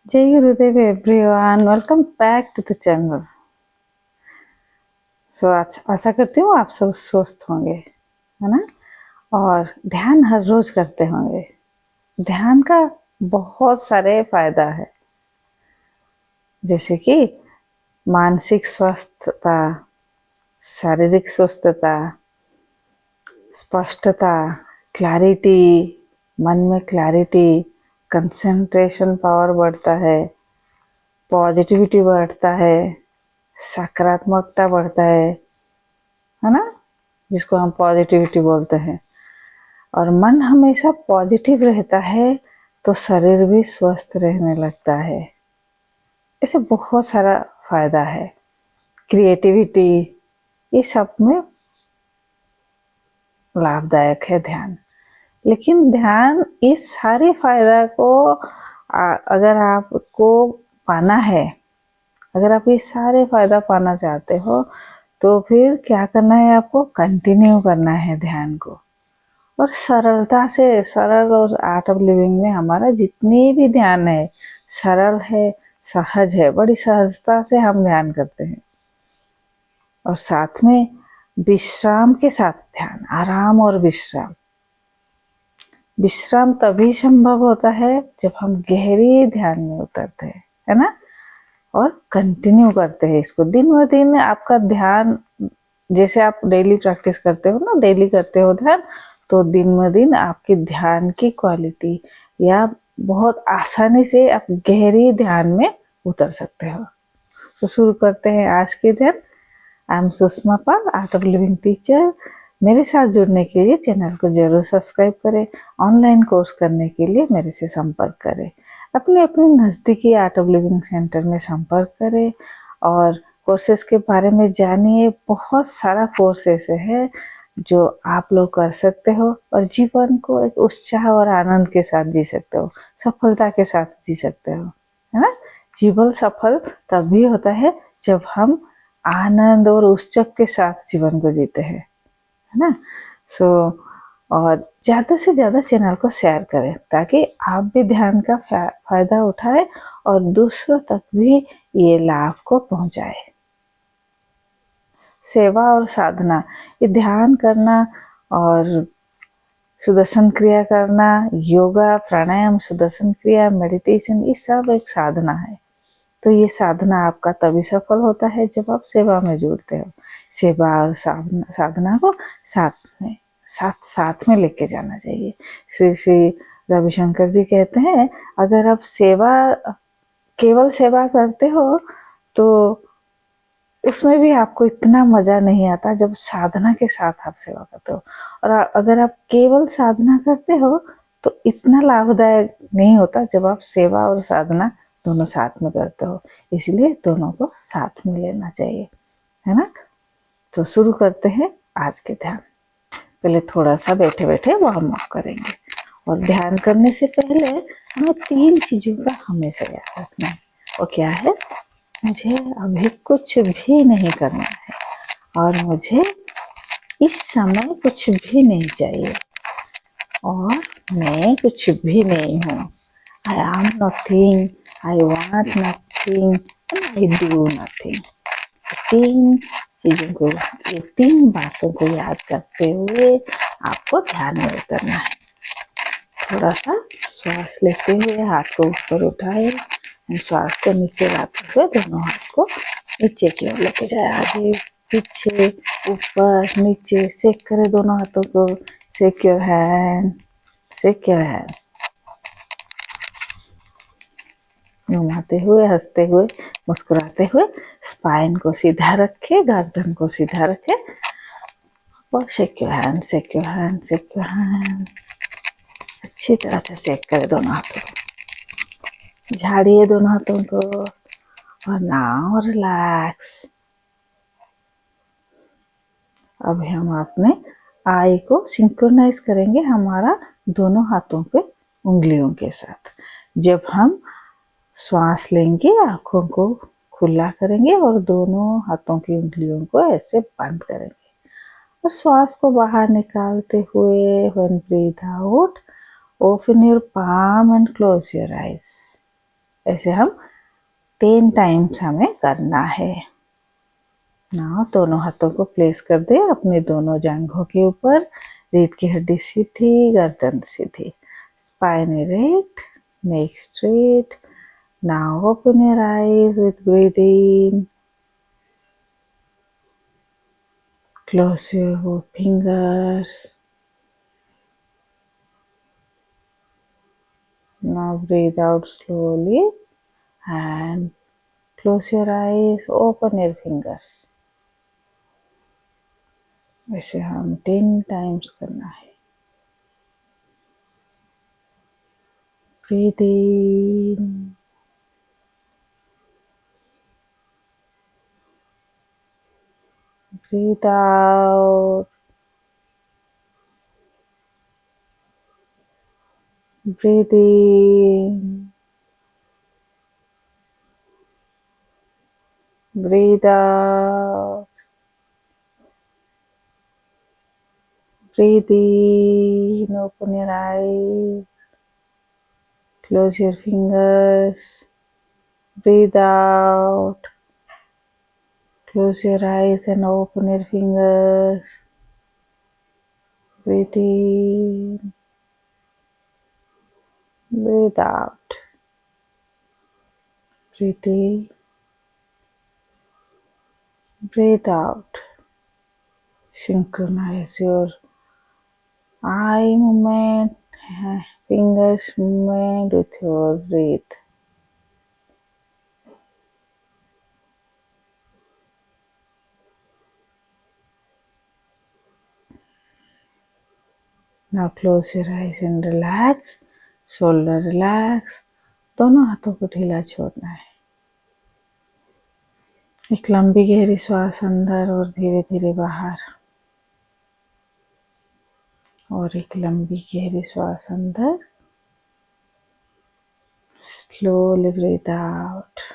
जय Gurudev everyone, welcome back to the channel. आज आशा करती हूँ आप सब स्वस्थ होंगे, है ना। और ध्यान हर रोज करते होंगे। ध्यान का बहुत सारे फायदा है, जैसे कि मानसिक स्वस्थता, शारीरिक स्वस्थता, स्पष्टता, क्लैरिटी, मन में क्लैरिटी, कंसंट्रेशन पावर बढ़ता है, पॉजिटिविटी बढ़ता है, सकारात्मकता बढ़ता है ना, जिसको हम पॉजिटिविटी बोलते हैं। और मन हमेशा पॉजिटिव रहता है तो शरीर भी स्वस्थ रहने लगता है। ऐसे बहुत सारा फायदा है। क्रिएटिविटी, ये सब में लाभदायक है ध्यान। लेकिन ध्यान इस सारे फायदा को अगर आपको पाना है, अगर आप ये सारे फायदा पाना चाहते हो तो फिर क्या करना है, आपको कंटिन्यू करना है ध्यान को। और सरलता से, सरल और आर्ट ऑफ लिविंग में हमारा जितनी भी ध्यान है सरल है, सहज है, बड़ी सहजता से हम ध्यान करते हैं। और साथ में विश्राम के साथ ध्यान, आराम और विश्राम। विश्राम तभी संभव होता है जब हम गहरी ध्यान में उतरते हैं, है ना, और कंटिन्यू करते हैं इसको। दिन ब दिन आपका ध्यान, जैसे आप डेली प्रैक्टिस करते हो ना, डेली करते हो ध्यान, तो दिन ब दिन आपकी ध्यान की क्वालिटी या बहुत आसानी से आप गहरी ध्यान में उतर सकते हो। तो शुरू करते हैं आज के ध्यान। I am Sushma Pal, art of living teacher. मेरे साथ जुड़ने के लिए चैनल को जरूर सब्सक्राइब करें। ऑनलाइन कोर्स करने के लिए मेरे से संपर्क करें। अपने अपने नज़दीकी आर्ट ऑफ लिविंग सेंटर में संपर्क करें और कोर्सेज के बारे में जानिए। बहुत सारा कोर्स ऐसे है जो आप लोग कर सकते हो और जीवन को एक उत्साह और आनंद के साथ जी सकते हो, सफलता के साथ जी सकते हो, है ना। जीवन सफल तभी होता है जब हम आनंद और उत्सव के साथ जीवन को जीते हैं, है ना। और ज़्यादा से ज़्यादा चैनल को शेयर करें ताकि आप भी ध्यान का फायदा उठाए और दूसरों तक भी ये लाभ को पहुंचाए। सेवा और साधना, ये ध्यान करना और सुदर्शन क्रिया करना, योगा, प्राणायाम, सुदर्शन क्रिया, मेडिटेशन, ये सब एक साधना है। तो ये साधना आपका तभी सफल होता है जब आप सेवा में जुड़ते हो। सेवा और साधना को साथ में लेके जाना चाहिए। श्री श्री रविशंकर जी कहते हैं, अगर आप केवल सेवा करते हो तो उसमें भी आपको इतना मजा नहीं आता जब साधना के साथ आप सेवा करते हो। और अगर आप केवल साधना करते हो तो इतना लाभदायक नहीं होता जब आप सेवा और साधना दोनों साथ में करते हो। इसलिए दोनों को साथ में लेना चाहिए, है ना। तो शुरू करते हैं आज के ध्यान। पहले थोड़ा सा बैठे बैठे वार्म अप करेंगे। और ध्यान करने से पहले हमें 3 चीजों का हमेशा याद रखना है। और क्या है, मुझे अभी कुछ भी नहीं करना है और मुझे इस समय कुछ भी नहीं चाहिए और मैं कुछ भी नहीं हूँ। I am nothing, I want nothing and I do nothing. 3 चीजों को, ये 3 बातों को याद करते हुए आपको ध्यान में उतरना है। थोड़ा सा श्वास लेते हुए हाथ को ऊपर उठाए, श्वास को नीचे लाते हुए दोनों हाथ को नीचे की ओर लेके जाए, आगे पीछे ऊपर नीचे। शेक करें दोनों हाथों को। Shake your hand, shake your hand. घुमाते हुए, हंसते हुए, मुस्कुराते हुए, स्पाइन को सीधा रखे, गर्दन को सीधा रखे और shake your hand, shake your hand, shake your hand. अच्छी तरह से शेक करें दोनों हाथों को, झाड़िए दोनों हाथों को और नाउ रिलैक्स। अब हम अपने आई को सिंक्रोनाइज करेंगे हमारा दोनों हाथों के उंगलियों के साथ। जब हम श्वास लेंगे, आंखों को खुला करेंगे और दोनों हाथों की उंगलियों को ऐसे बंद करेंगे और श्वास को बाहर निकालते हुए, when breathe out, open your palm and close your eyes. ऐसे हम 10 टाइम्स हमें करना है। नाउ दोनों हाथों को प्लेस कर दे अपने दोनों जांघों के ऊपर। रीढ़ की हड्डी सीधी, गर्दन सीधी, spine erect, neck straight. Now open your eyes with breathing. Close your fingers. Now breathe out slowly and close your eyes, open your fingers. ऐसे हम 10 टाइम्स करना है। Breathe in. Breathe out. Breathe in. Breathe out. Breathe in. Open your eyes. Close your fingers. Breathe out. Close your eyes and open your fingers. Breathe in. Breathe out. Breathe in. Breathe out. Synchronize your eye movement, fingers movement with your breath. Now close your eyes and relax. Shoulder relax. दोनों हाथों को ढीला छोड़ना है। एक लंबी गहरी श्वास अंदर और धीरे धीरे बाहर, और एक लंबी गहरी श्वास अंदर। Slowly breathe out.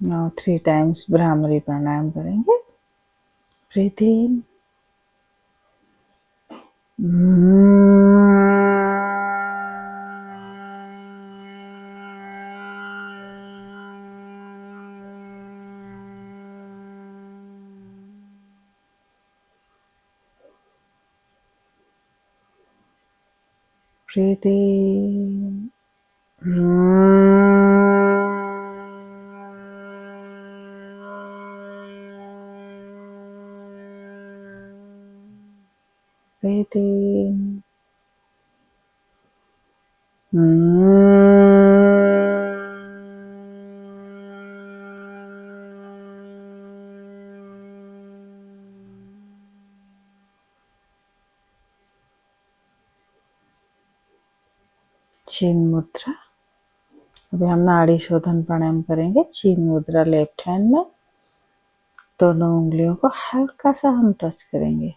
Now 3 times bhramari प्राणायाम करेंगे। Breathe in. Breathe in. Breathe in. चीन मुद्रा। अभी हम नाड़ी शोधन प्राणायाम करेंगे। चीन मुद्रा लेफ्ट हैंड में, दोनों उंगलियों को हल्का सा हम टच करेंगे।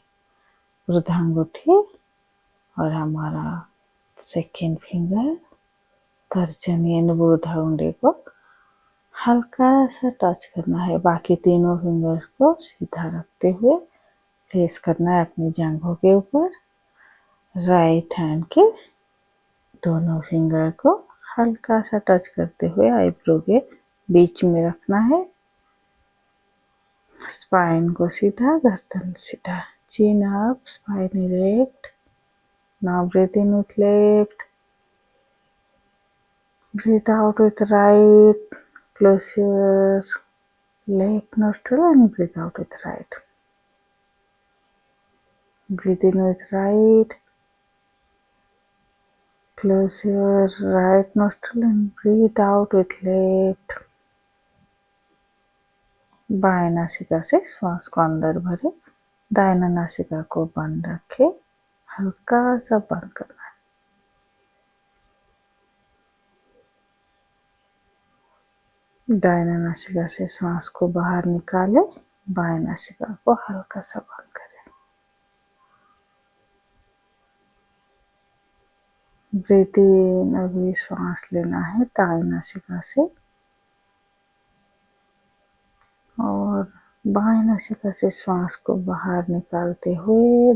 वृद्धांगुठी और हमारा सेकेंड फिंगर तर्जनी एंड वृद्धा उंगली को हल्का सा टच करना है। बाकी तीनों फिंगर्स को सीधा रखते हुए प्लेस करना है अपनी जांघों के ऊपर। राइट हैंड के दोनों फिंगर को हल्का सा टच करते हुए आईब्रो के बीच में रखना है। स्पाइन को सीधा, गर्दन सीधा, chin up, spine erect. Now breathe in with left, breathe out with right. Close your left nostril and breathe out with right. Breathe in with right, close your right nostril and breathe out with left. बाएं नासिका से श्वास को अंदर भरे, दाहिना नासिका को बंद रखे, हल्का सा बंद करना है। दाहिना नासिका से श्वास को बाहर निकाले, बाएं नासिका को हल्का सा बंद करें। ब्रीथ इन, अभी श्वास लेना है दाहिनी नासिका से, और बाएं नासिका से श्वास को बाहर निकालते हुए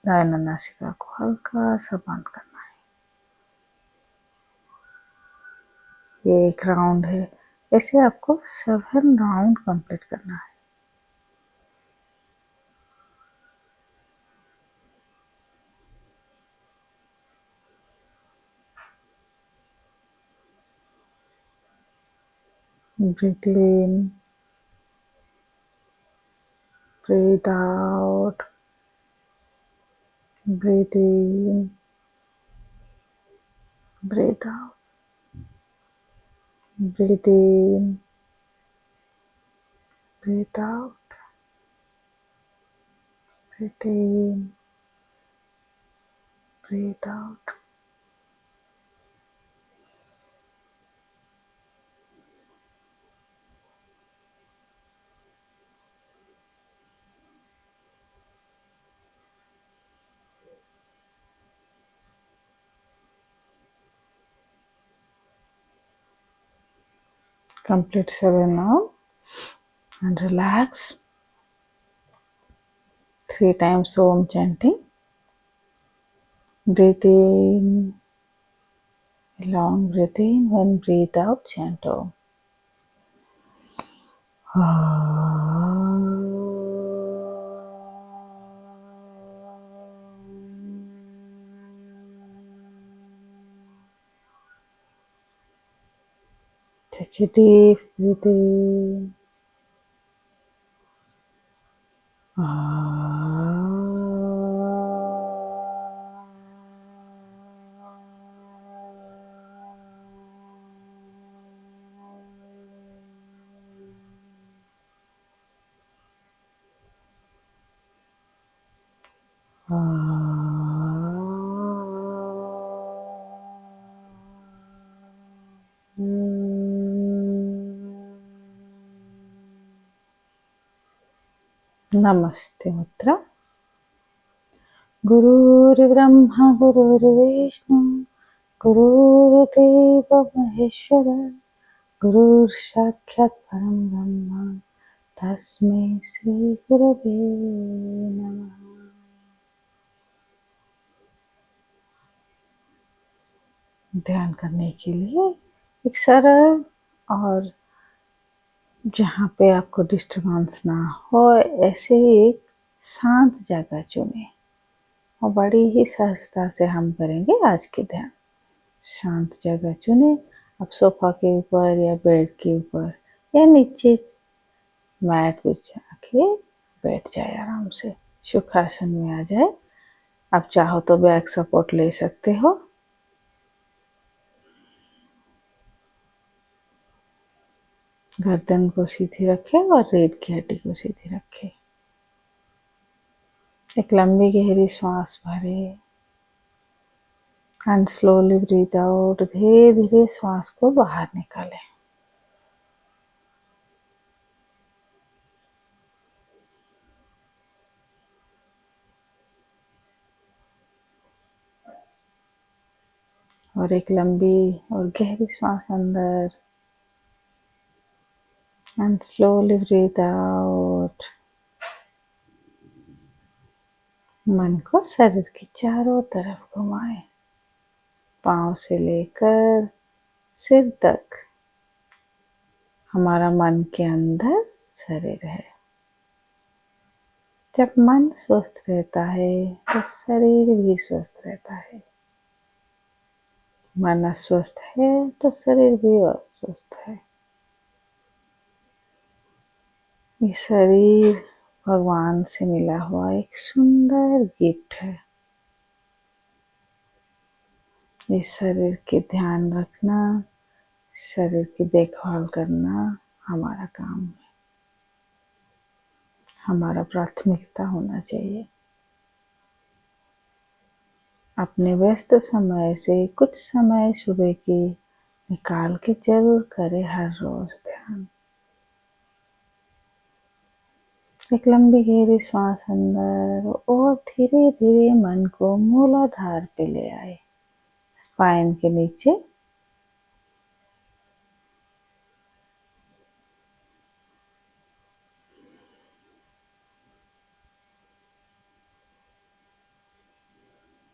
दाहिना नासिका को हल्का सा बंद करना है। ये एक राउंड है। ऐसे आपको 7 राउंड कंप्लीट करना है। Breathe in, breathe out, breathe in, breathe out, breathe in, breathe out, breathe in, breathe out. Complete 7 now and relax. 3 times Om chanting. Breathe in, long breathe in. When breathe out, chant Om. Take a deep breath in. नमस्ते मुद्रा। गुरुर्ब्रह्मा गुरुर्विष्णु गुरुर्देव महेश्वर गुरुर्साक्षात् परं ब्रह्म तस्मै श्री गुरवे नमः। ध्यान करने के लिए एक सरल और जहाँ पे आपको डिस्टर्बेंस ना हो ऐसे एक शांत जगह चुने और बड़ी ही सहजता से हम करेंगे आज के ध्यान। शांत जगह चुने। आप सोफा के ऊपर या बेड के ऊपर या नीचे मैट बिछा के बैठ जाए आराम से, सुखासन में आ जाए। आप चाहो तो बैक सपोर्ट ले सकते हो। गर्दन को सीधी रखें और रीढ़ की हड्डी को सीधी रखें। एक लंबी गहरी सांस भरे एंड स्लोली ब्रीथ आउट। धीरे धीरे सांस को बाहर निकालें। और एक लंबी और गहरी सांस अंदर एंड स्लोली ब्रीथ आउट। मन को शरीर के चारों तरफ घुमाएं, पांव से लेकर सिर तक। हमारा मन के अंदर शरीर है। जब मन स्वस्थ रहता है तो शरीर भी स्वस्थ रहता है। मन अस्वस्थ है तो शरीर भी अस्वस्थ है। ये शरीर भगवान से मिला हुआ एक सुंदर गिफ्ट है। इस शरीर के ध्यान रखना, शरीर की देखभाल करना हमारा काम है, हमारा प्राथमिकता होना चाहिए। अपने व्यस्त समय से कुछ समय सुबह की निकाल के जरूर करें हर रोज ध्यान। एक लंबी गहरी सांस अंदर और धीरे धीरे मन को मूलाधार पे ले आए, स्पाइन के नीचे।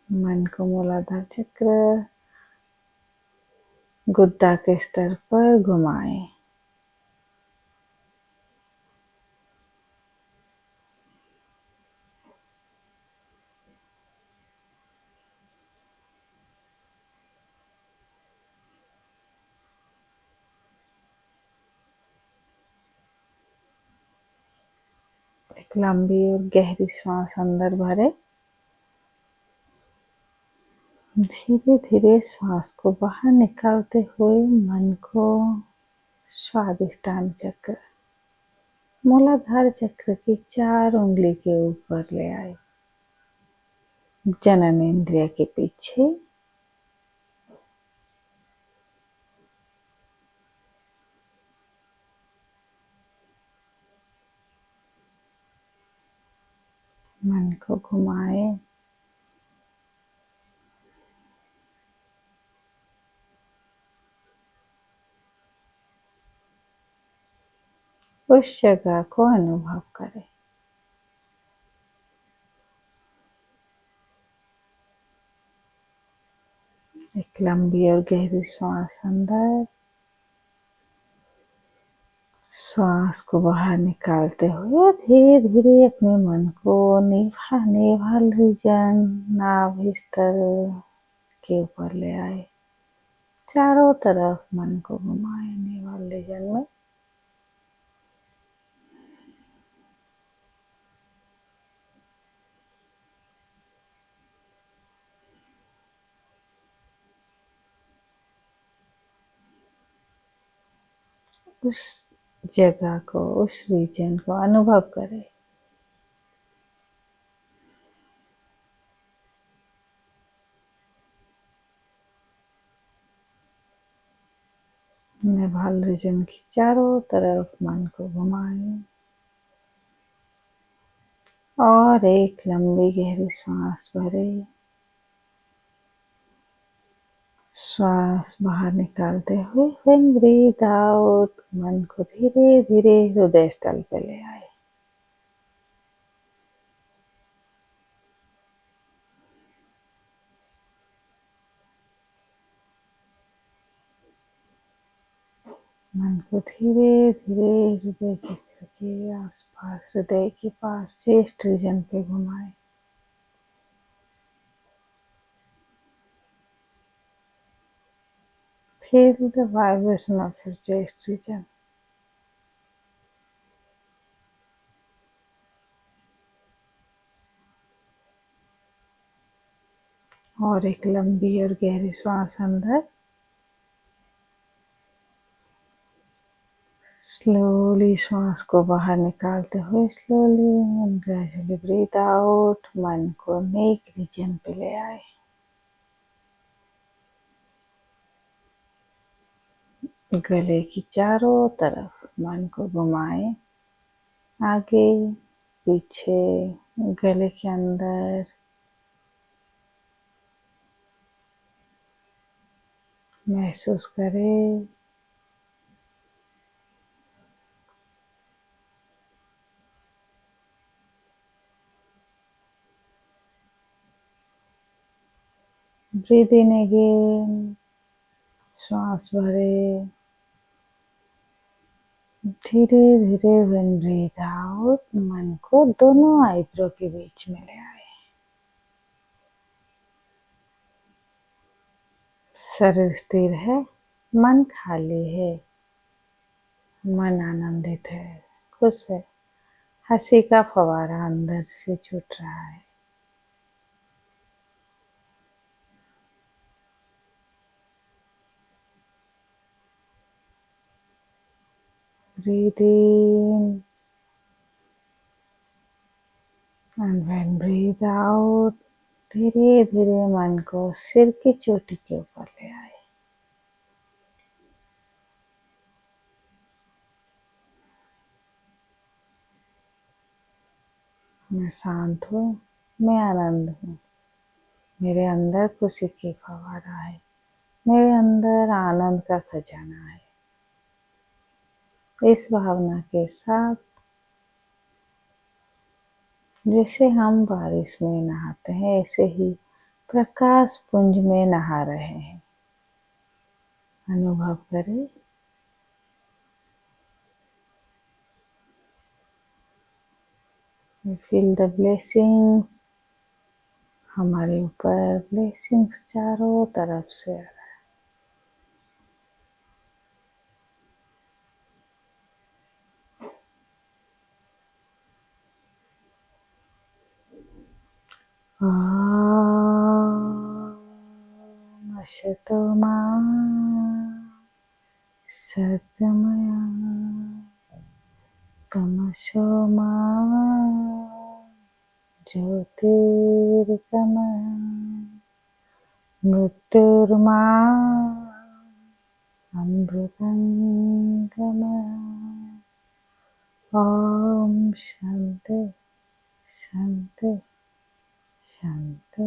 मन को मूलाधार चक्र गुद्दा के स्तर पर घुमाएं। एक लंबी और गहरी सांस अंदर भरे। धीरे धीरे श्वास को बाहर निकालते हुए मन को स्वादिष्टान चक्र, मूलाधार चक्र की 4 उंगली के ऊपर ले आए, जनन इंद्रिय के पीछे। मन को घुमाए। उस जगह को अनुभव करें। एक लंबी और गहरी श्वास अंदर, श्वास को बाहर निकालते हुए धीरे धीरे अपने मन को नेवल रीजन, नाभि स्थल के ऊपर ले आए। चारों तरफ मन को घुमाए नेवल रीजन में। उस जगह को, उस रीजन को अनुभव करें। नेवल रीजन की चारों तरफ मन को घुमाएं और एक लंबी गहरी सांस भरे। श्वास बाहर निकालते हुए व्हेन ब्रीथ आउट, मन को धीरे धीरे हृदय स्थल पे ले आए। मन को धीरे धीरे हृदय चक्र के आसपास, हृदय के पास चेस्ट रीजन पे घुमाए। Feel the vibration of your chest region. और एक लंबी और गहरी श्वास अंदर, स्लोली श्वास को बाहर निकालते हुए slowly and gradually breathe out, मन को नेक रीजन पे ले आए। गले की चारों तरफ मन को घुमाए, आगे पीछे, गले के अंदर। महसूस करें ब्रीथ इन अगेन, श्वास भरे। धीरे धीरे व्हेन ब्रीथ आउट, मन को दोनों आईब्रो के बीच में ले आए। शरीर स्थिर है, मन खाली है, मन आनंदित है, खुश है। हंसी का फवारा अंदर से छूट रहा है। Breathe in and when breathe out, धीरे धीरे मन को सिर की चोटी के ऊपर ले आए। मैं शांत हूँ, मैं आनंद हूँ, मेरे अंदर खुशी की फवारा है, मेरे अंदर आनंद का खजाना है। इस भावना के साथ, जैसे हम बारिश में नहाते हैं, ऐसे ही प्रकाश पुंज में नहा रहे हैं। अनुभव करें। फील द ब्लेसिंग्स, हमारे ऊपर ब्लेसिंग्स चारों तरफ से आ रहा है। ओम असतो मा सद्गमया तमसो मा ज्योतिर्गमया मृत्युर्मा अमृतंगमया। ओम शांति शांति शांति।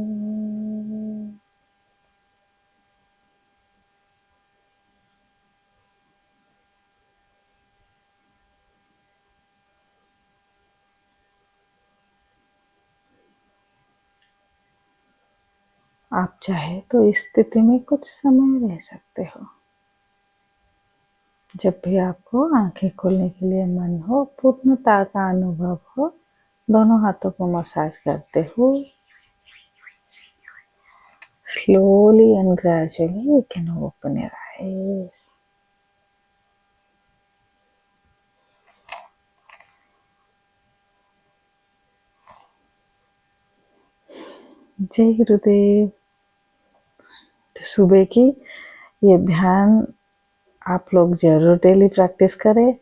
आप चाहे तो इस स्थिति में कुछ समय रह सकते हो। जब भी आपको आंखें खोलने के लिए मन हो, पूर्णता का अनुभव हो, दोनों हाथों को मसाज करते हुए slowly and gradually you can open your eyes. जय गुरुदेव। तो सुबह की ये ध्यान आप लोग जरूर डेली प्रैक्टिस करें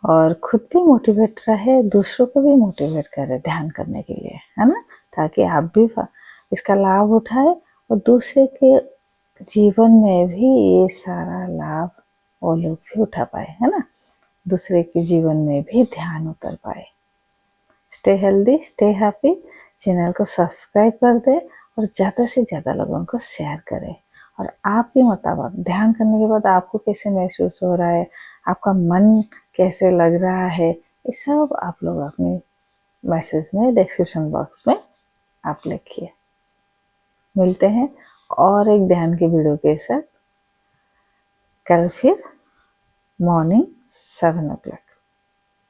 और खुद भी मोटिवेट रहे, दूसरों को भी मोटिवेट करें ध्यान करने के लिए, है ना, ताकि आप भी इसका लाभ उठाए और दूसरे के जीवन में भी ये सारा लाभ वो लोग भी उठा पाए, है ना, दूसरे के जीवन में भी ध्यान उतर पाए। Stay healthy, stay happy. Channel को सब्सक्राइब कर दे और ज़्यादा से ज़्यादा लोगों को शेयर करें। और आपके मुताबिक ध्यान करने के बाद आपको कैसे महसूस हो रहा है, आपका मन कैसे लग रहा है, ये सब आप लोग अपने मैसेज में डिस्क्रिप्शन बॉक्स में आप लिखिए। मिलते हैं और एक ध्यान की वीडियो के साथ कल फिर मॉर्निंग 7 o'clock।